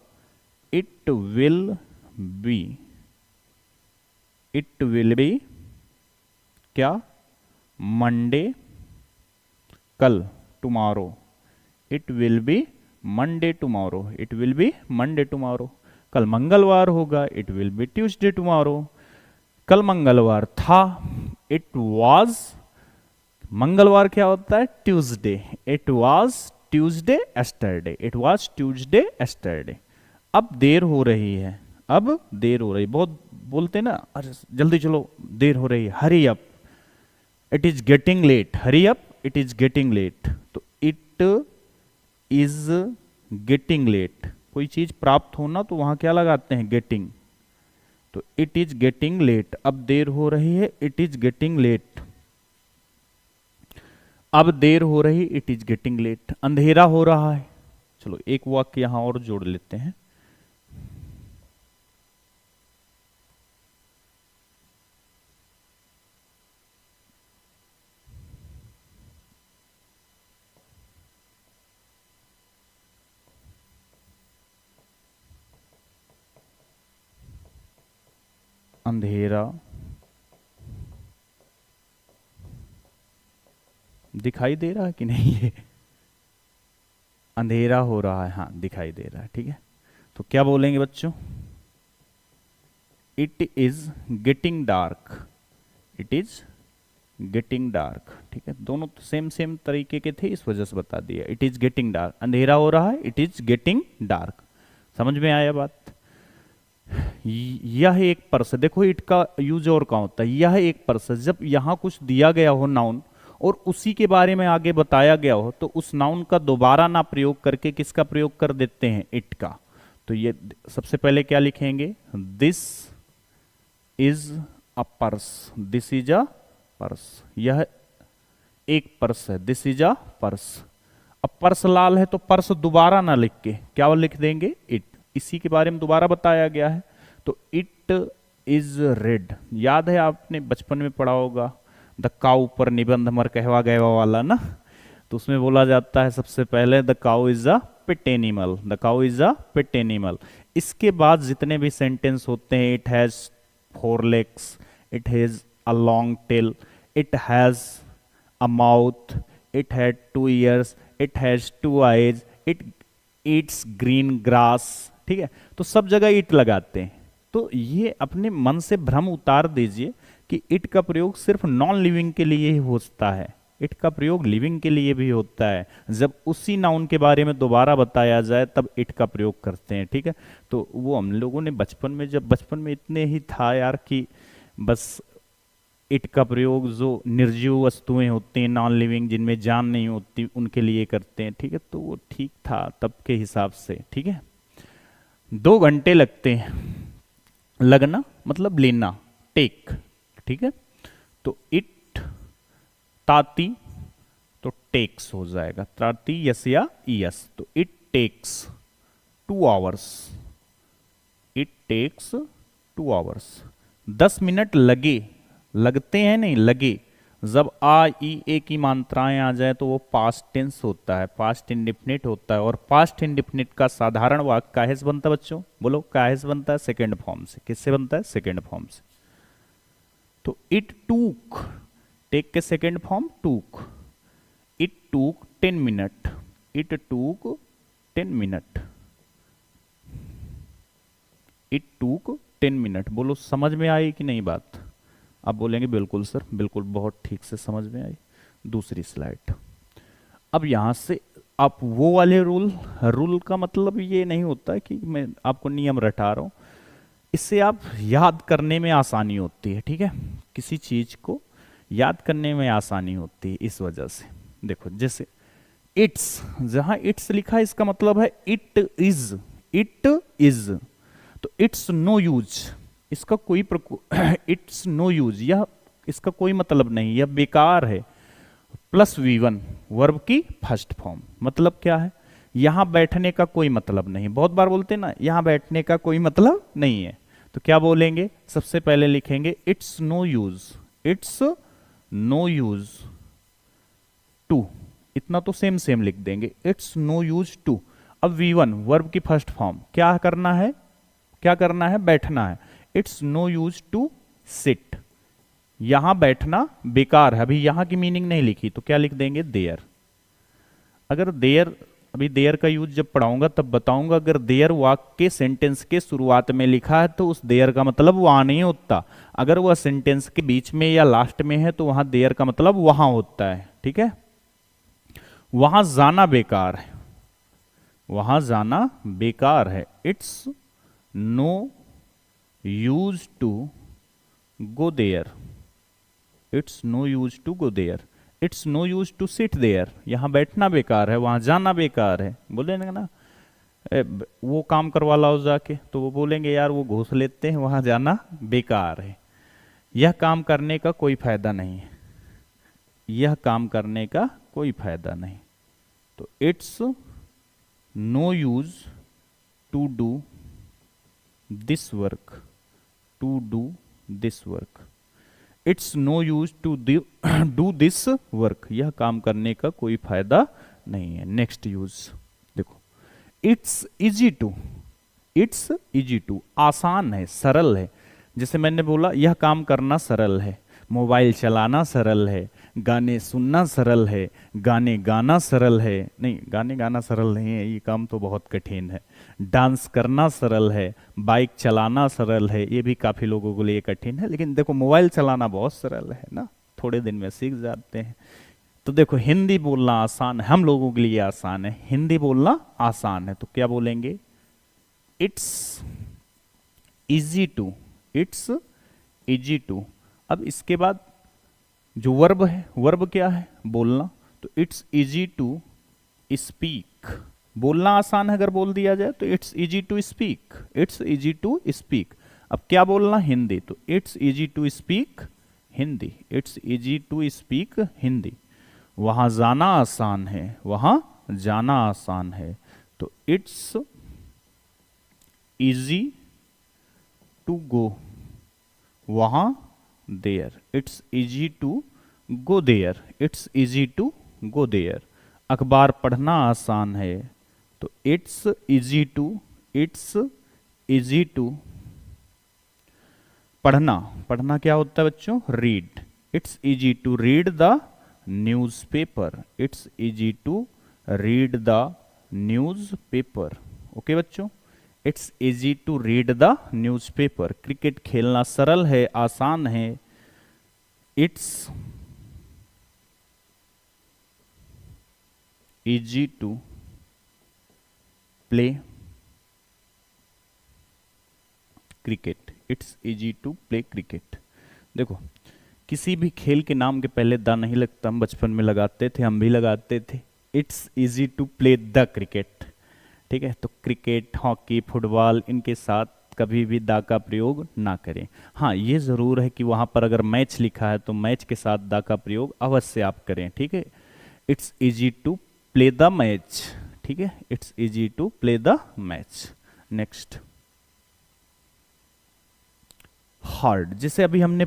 it will B, it will B क्या? मंडे, कल, tomorrow, it will be Monday tomorrow, it will be Monday tomorrow. कल मंगलवार होगा, it will be Tuesday tomorrow. कल मंगलवार था, इट वाज, मंगलवार क्या होता है? Tuesday, it was Tuesday yesterday, it was Tuesday yesterday. अब देर हो रही है, अब देर हो रही, बहुत बोलते ना, अरे जल्दी चलो देर हो रही है, hurry up, it is getting late, hurry up, it is getting late. तो इट इज गेटिंग लेट, कोई चीज प्राप्त होना तो वहां क्या लगाते हैं? गेटिंग। तो इट इज गेटिंग लेट, अब देर हो रही है, इट इज गेटिंग लेट। अब देर हो रही, इट इज गेटिंग लेट। अंधेरा हो रहा है, चलो एक वाक्य यहां और जोड़ लेते हैं। अंधेरा, दिखाई दे रहा है कि नहीं? ये अंधेरा हो रहा है, हाँ दिखाई दे रहा है, ठीक है। तो क्या बोलेंगे बच्चों? It is getting dark, it is getting dark, ठीक है। दोनों तो सेम सेम तरीके के थे, इस वजह से बता दिया। इट इज गेटिंग डार्क, अंधेरा हो रहा है, इट इज गेटिंग डार्क। समझ में आया बात? यह एक पर्स है, देखो इट का यूज और कहाँ होता है, यह एक पर्स है। जब यहां कुछ दिया गया हो नाउन और उसी के बारे में आगे बताया गया हो, तो उस नाउन का दोबारा ना प्रयोग करके किसका प्रयोग कर देते हैं, इट का। तो ये सबसे पहले क्या लिखेंगे, this is a purse, this is a purse, यह एक पर्स है, दिस इज अ पर्स। अब पर्स लाल है तो पर्स दोबारा ना लिख के क्या लिख देंगे, इट, इसी के बारे में दोबारा बताया गया है। तो इट इज रेड, याद है आपने बचपन में पढ़ा होगा, द काउ पर निबंध मर कहवा गया वाला ना, तो उसमें बोला जाता है सबसे पहले the cow is a pet animal, the cow is a pet animal. इसके बाद जितने भी सेंटेंस होते हैं, it has 4 legs, it has a long tail, it has a mouth, it had 2 ears, it has 2 eyes, it eats green grass, ठीक है। तो सब जगह इट लगाते हैं। तो ये अपने मन से भ्रम उतार दीजिए कि इट का प्रयोग सिर्फ नॉन लिविंग के लिए ही होता है, इट का प्रयोग लिविंग के लिए भी होता है। जब उसी नाउन के बारे में दोबारा बताया जाए तब इट का प्रयोग करते हैं, ठीक है। तो वो हम लोगों ने बचपन में, जब बचपन में इतने ही था यार कि बस इट का प्रयोग जो निर्जीव वस्तुएं होती हैं, नॉन लिविंग, जिनमें जान नहीं होती, उनके लिए करते हैं, ठीक है। तो वो ठीक था तब के हिसाब से, ठीक है। 2 घंटे लगते हैं, लगना मतलब लेना, टेक, ठीक है। तो इट ताती तो टेक्स हो जाएगा, ताती यस या यस, तो it takes 2 hours, it takes 2 hours। 10 minute लगे, लगते हैं नहीं, लगे। जब आ ई ए की मात्राएं आ जाए तो वो पास्ट टेंस होता है, पास्ट इंडिफिनिट होता है, और पास्ट इंडिफिनिट का साधारण वाक्य काहे से बनता है बच्चों, बोलो काहे से बनता है, सेकेंड फॉर्म से। किससे बनता है, सेकेंड फॉर्म से। तो इट टूक, टेक के सेकेंड फॉर्म टूक, it took 10 minute, it took 10 minute, it took 10 minute. बोलो समझ में आई कि नहीं बात, आप बोलेंगे बिल्कुल सर, बिल्कुल, बहुत ठीक से समझ में आई। दूसरी स्लाइड। अब यहां से आप वो वाले रूल का मतलब ये नहीं होता कि मैं आपको नियम रटा रहा हूं, इससे आप याद करने में आसानी होती है, ठीक है। किसी चीज को याद करने में आसानी होती है इस वजह से। देखो जैसे इट्स, जहां इट्स लिखा है इसका मतलब है इट इज, इट इज। तो इट्स नो यूज, इसका कोई इट्स नो यूज, यह इसका कोई मतलब नहीं, यह बेकार है। प्लस V1 वर्ब की फर्स्ट फॉर्म, मतलब क्या है, यहां बैठने का कोई मतलब नहीं। बहुत बार बोलते हैं ना, यहां बैठने का कोई मतलब नहीं है, तो क्या बोलेंगे, सबसे पहले लिखेंगे it's no use, it's no use to, इतना तो सेम सेम लिख देंगे, इट्स नो यूज टू। अब V1 वर्ब की फर्स्ट फॉर्म, क्या करना है, क्या करना है, बैठना है। It's no use to sit, यहां बैठना बेकार है। अभी यहां की मीनिंग नहीं लिखी तो क्या लिख देंगे, देयर। अगर देयर, अभी देयर का यूज जब पढ़ाऊंगा तब बताऊंगा, अगर देयर वाक्य के सेंटेंस के शुरुआत में लिखा है तो उस देयर का मतलब वहां नहीं होता, अगर वह सेंटेंस के बीच में या लास्ट में है तो वहां देयर का मतलब वहां होता है, ठीक है। वहां जाना बेकार है, वहां जाना बेकार है। It's no use to go there, it's no use to go there. It's no use to sit there, यहां बैठना बेकार है, वहां जाना बेकार है। बोले ना वो काम करवा लाओ जाके, तो वो बोलेंगे यार वो घूस लेते हैं, वहां जाना बेकार है, यह काम करने का कोई फायदा नहीं है, यह काम करने का कोई फायदा नहीं। तो it's no use to do this work, to do this work, it's no use to do this work, यह काम करने का कोई फायदा नहीं है। नेक्स्ट यूज देखो, it's easy to, it's easy to आसान है, सरल है। जैसे मैंने बोला यह काम करना सरल है, मोबाइल चलाना सरल है, गाने सुनना सरल है, गाने गाना सरल है, नहीं गाने गाना सरल नहीं है, ये काम तो बहुत कठिन है। डांस करना सरल है, बाइक चलाना सरल है, ये भी काफ़ी लोगों के लिए कठिन है, लेकिन देखो मोबाइल चलाना बहुत सरल है ना, थोड़े दिन में सीख जाते हैं। तो देखो हिंदी बोलना आसान है, हम लोगों के लिए आसान है, हिंदी बोलना आसान है, तो क्या बोलेंगे, it's easy to, it's easy to. अब इसके बाद जो वर्ब है, वर्ब क्या है, बोलना, तो इट्स इजी टू स्पीक, बोलना आसान है अगर बोल दिया जाए तो it's easy to speak, it's easy to speak. अब क्या बोलना, हिंदी, तो it's easy to speak Hindi, it's easy to speak Hindi. वहां जाना आसान है, वहां जाना आसान है, तो इट्स इजी टू गो वहां there, it's easy to go there, it's easy to go there. अखबार पढ़ना आसान है, तो it's easy to, it's easy to पढ़ना, पढ़ना क्या होता है बच्चों, read, it's easy to read the newspaper, it's easy to read the newspaper. Okay बच्चों, it's easy to read the newspaper. Cricket खेलना सरल है, आसान है, it's easy to play cricket, it's easy to play cricket. देखो, किसी भी खेल के नाम के पहले द नहीं लगता, हम बचपन में लगाते थे, हम भी लगाते थे, it's easy to play the cricket, ठीक है। तो क्रिकेट, हॉकी, फुटबॉल, इनके साथ कभी भी द का प्रयोग ना करें। हाँ, ये ज़रूर है कि वहाँ पर अगर मैच लिखा है तो मैच के साथ द का प्रयोग अवश्य आप करें, ठीक है। It's easy to play the match, ठीक है, it's easy to play the match. Next, hard, जैसे अभी हमने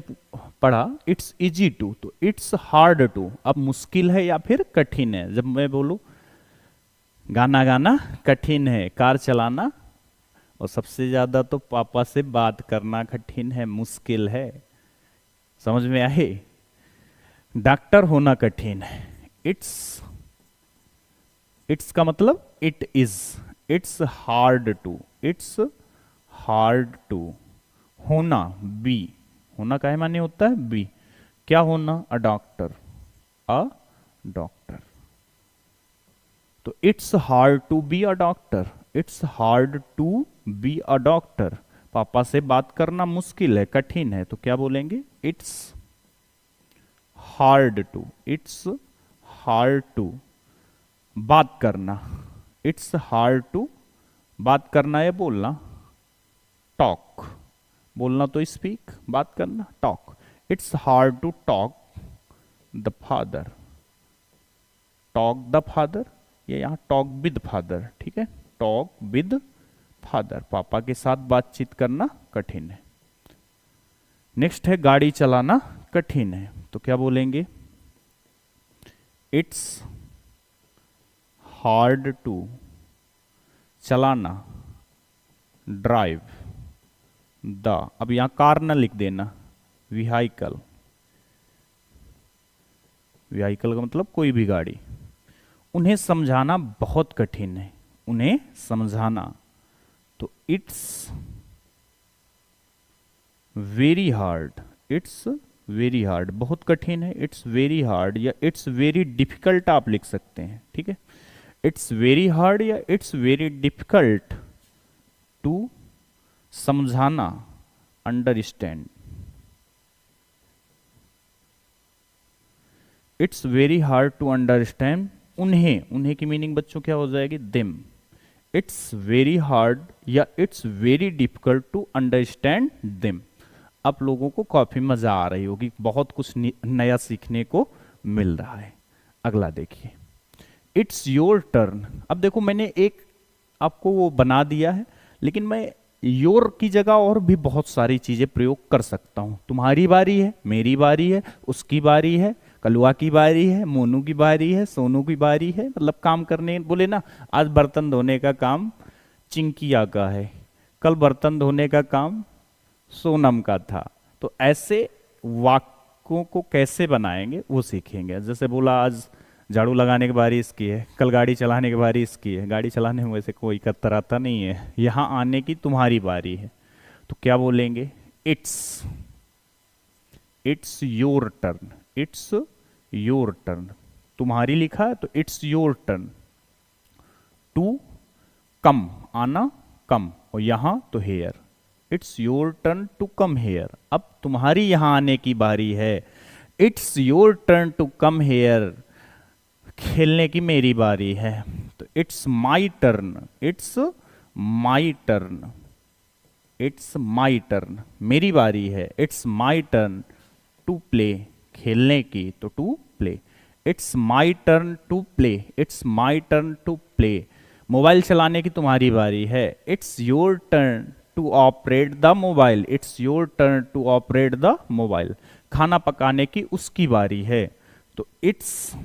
पढ़ा इट्स इजी टू, तो इट्स हार्ड टू, अब मुश्किल है या फिर कठिन है। जब मैं बोलूं गाना गाना कठिन है, कार चलाना और सबसे ज्यादा तो पापा से बात करना कठिन है, मुश्किल है, समझ में आए। डॉक्टर होना कठिन है, इट्स, इट्स का मतलब it is, it's hard to, it's hard to. होना, बी, होना काहे माने होता है, बी, क्या होना, अ डॉक्टर, अ डॉक्टर। तो it's hard to be a doctor, it's hard to be a doctor. पापा से बात करना मुश्किल है, कठिन है, तो क्या बोलेंगे, it's hard to, it's hard to बात करना, इट्स हार्ड टू बात करना या बोलना, टॉक, बोलना तो स्पीक, बात करना talk. It's hard to talk the father, talk the father, ये यहाँ टॉक विद फादर, ठीक है, टॉक विद फादर, पापा के साथ बातचीत करना कठिन है। नेक्स्ट है गाड़ी चलाना कठिन है, तो क्या बोलेंगे, इट्स हार्ड टू चलाना, ड्राइव द, अब यहां कार ना लिख देना, व्हीकल, व्हीकल का मतलब कोई भी गाड़ी। उन्हें समझाना बहुत कठिन है, उन्हें समझाना, तो it's very hard, it's very hard, बहुत कठिन है, इट्स वेरी हार्ड, या इट्स वेरी डिफिकल्ट आप लिख सकते हैं, ठीक है। इट्स वेरी हार्ड या इट्स वेरी डिफिकल्ट टू समझाना, understand, it's very hard to understand उन्हें, उन्हें की मीनिंग बच्चों क्या हो जाएगी, देम। इट्स वेरी हार्ड या it's very difficult to understand them. आप लोगों को काफी मजा आ रही होगी, बहुत कुछ नया सीखने को मिल रहा है। अगला देखिए, इट्स योर टर्न। अब देखो मैंने एक आपको वो बना दिया है, लेकिन मैं योर की जगह और भी बहुत सारी चीजें प्रयोग कर सकता हूं। तुम्हारी बारी है, मेरी बारी है, उसकी बारी है, कलुआ की बारी है, मोनू की बारी है, सोनू की बारी है, मतलब काम करने बोले ना, आज बर्तन धोने का काम चिंकिया का है, कल बर्तन धोने का काम सोनम का था। तो ऐसे वाक्यों को कैसे बनाएंगे वो सीखेंगे। जैसे बोला आज झाड़ू लगाने की बारी इसकी है, कल गाड़ी चलाने की बारी इसकी है, गाड़ी चलाने में वैसे कोई कतराता नहीं है, यहाँ आने की तुम्हारी बारी है, तो क्या बोलेंगे, it's, it's your turn, it's your turn, तुम्हारी लिखा है तो it's your turn to come, आना कम, और यहां तो here, it's your turn to come here, अब तुम्हारी यहां आने की बारी है, it's your turn to come here, खेलने की मेरी बारी है। तो it's my turn, it's my turn, it's my turn, मेरी बारी है। It's my turn to play, खेलने की, तो to play. It's my turn to play, it's my turn to play, mobile चलाने की तुम्हारी बारी है। It's your turn to operate the mobile, it's your turn to operate the mobile, खाना पकाने की उसकी बारी है। तो इट्स,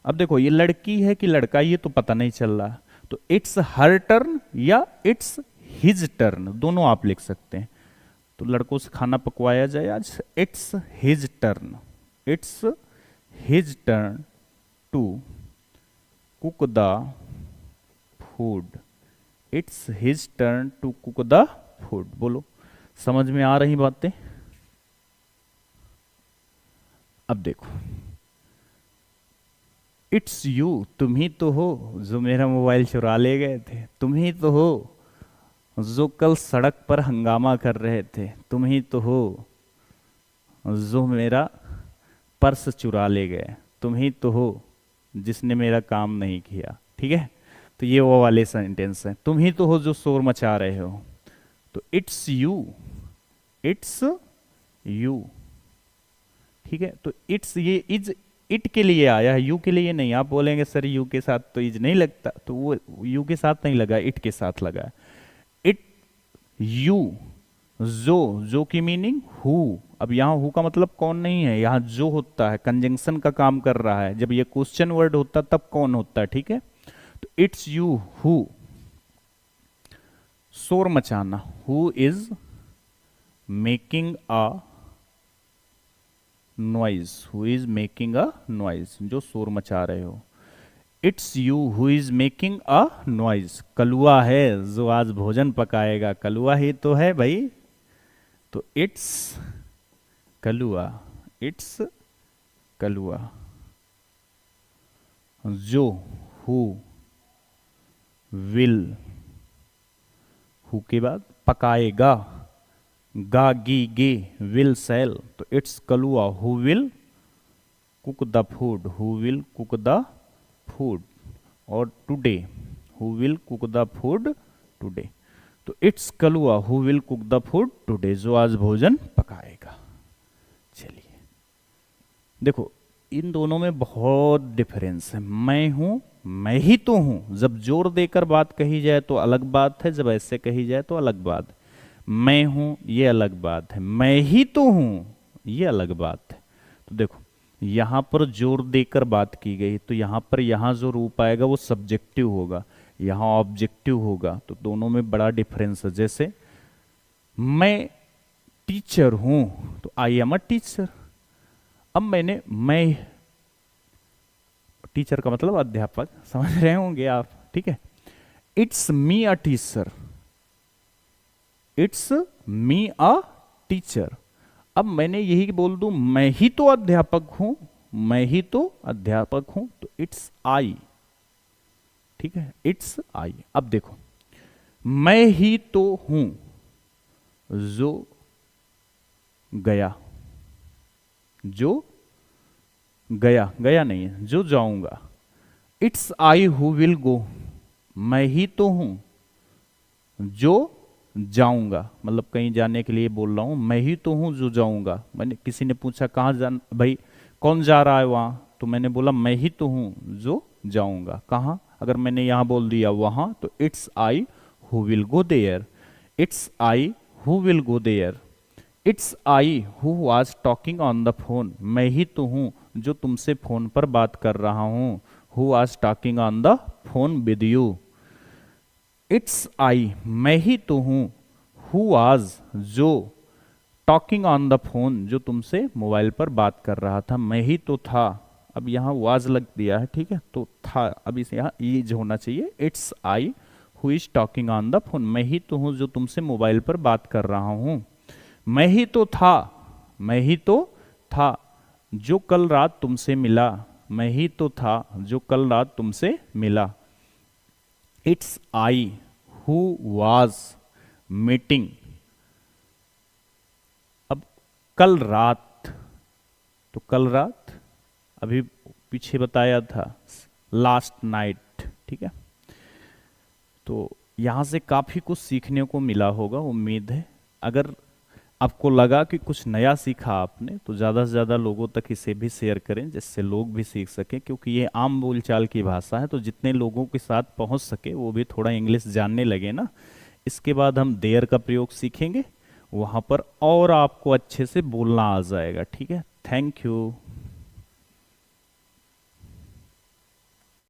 अब देखो ये लड़की है कि लड़का ये तो पता नहीं चल रहा, तो इट्स हर टर्न या इट्स हिज टर्न, दोनों आप लिख सकते हैं। तो लड़कों से खाना पकवाया जाए आज, it's his turn, it's his turn to cook the food, it's his turn to cook the food. बोलो समझ में आ रही बातें? अब देखो, इट्स यू, तुम ही तो हो जो मेरा मोबाइल चुरा ले गए थे, तुम ही तो हो जो कल सड़क पर हंगामा कर रहे थे, तुम ही तो हो जो मेरा पर्स चुरा ले गए, तुम ही तो हो जिसने मेरा काम नहीं किया। ठीक है, तो ये वो वाले सेंटेंस हैं, तुम ही तो हो जो शोर मचा रहे हो। तो इट्स यू, इट्स यू। ठीक है, तो इट्स ये इज इट के लिए आया है, यू के लिए नहीं। आप बोलेंगे सर यू के साथ तो इज नहीं लगता, तो वो यू के साथ नहीं लगा, इट के साथ लगा। इट यू, जो की मीनिंग हु। अब यहाँ हु का मतलब कौन नहीं है, यहाँ जो होता है कंजंक्शन का काम कर रहा है। जब ये क्वेश्चन वर्ड होता तब कौन होता है। ठीक है, तो इट्स यू हु, शोर मचाना, who is making a noise, who is making a noise, जो शोर मचा रहे हो। It's you who is making a noise, Kalua है जो आज भोजन पकाएगा, कलुआ ही तो है भाई। तो इट्स कलुआ, इट्स कलुआ। जो, हु विल, हु के बाद पकाएगा, गा गी गे विल सेल, तो it's Kalua who will cook the food, who will cook the food. और today, who will cook the food today, तो it's Kalua who will cook the food today, जो आज भोजन पकाएगा। चलिए देखो, इन दोनों में बहुत डिफरेंस है। मैं हूं, मैं ही तो हूं, जब जोर देकर बात कही जाए तो अलग बात है, जब ऐसे कही जाए तो अलग बात है। मैं हूं ये अलग बात है, मैं ही तो हूं ये अलग बात है। तो देखो यहां पर जोर देकर बात की गई, तो यहां पर यहां जो रूप आएगा वो सब्जेक्टिव होगा, यहां ऑब्जेक्टिव होगा। तो दोनों में बड़ा डिफरेंस है। जैसे मैं टीचर हूं, तो आई एम अ टीचर। अब मैं टीचर का मतलब अध्यापक, समझ रहे होंगे आप। ठीक है, it's me a teacher, it's me a teacher. अब मैंने यही बोल दूं मैं ही तो अध्यापक हूं, मैं ही तो अध्यापक हूं, तो इट्स आई। ठीक है, इट्स आई। अब देखो, मैं ही तो हूं जो गया, जो गया, गया नहीं है, जो जाऊंगा। इट्स आई हु विल गो, मैं ही तो हूं जो जाऊंगा, मतलब कहीं जाने के लिए बोल रहा हूं, मैं ही तो हूं जो जाऊंगा। मैंने, किसी ने पूछा कहां जान भाई, कौन जा रहा है वहां, तो मैंने बोला मैं ही तो हूं जो जाऊंगा। कहां, अगर मैंने यहां बोल दिया वहां, तो it's I who will go there, it's I who will go there. It's I who was talking on the phone, मैं ही तो हूं जो तुमसे फोन पर बात कर रहा हूं, who was talking on the phone with you. It's I, मैं ही तो हूं, हु वाज, जो टॉकिंग ऑन द फोन, जो तुमसे मोबाइल पर बात कर रहा था, मैं ही तो था। अब यहाँ वाज लग दिया है, ठीक है, तो था, अब इसे यहाँ इज होना चाहिए। It's I who is talking on the phone, मैं ही तो हूं जो तुमसे मोबाइल पर बात कर रहा हूं। मैं ही तो था, मैं ही तो था जो कल रात तुमसे मिला, मैं ही तो था जो कल रात तुमसे मिला। It's I who was meeting, अब कल रात, तो कल रात, अभी पीछे बताया था लास्ट नाइट, ठीक है। तो यहाँ से काफ़ी कुछ सीखने को मिला होगा, उम्मीद है। अगर आपको लगा कि कुछ नया सीखा आपने, तो ज़्यादा से ज़्यादा लोगों तक इसे भी शेयर करें, जिससे लोग भी सीख सकें, क्योंकि ये आम बोलचाल की भाषा है। तो जितने लोगों के साथ पहुंच सके वो भी थोड़ा इंग्लिश जानने लगे ना। इसके बाद हम देयर का प्रयोग सीखेंगे, वहाँ पर और आपको अच्छे से बोलना आ जाएगा, ठीक है। Thank you.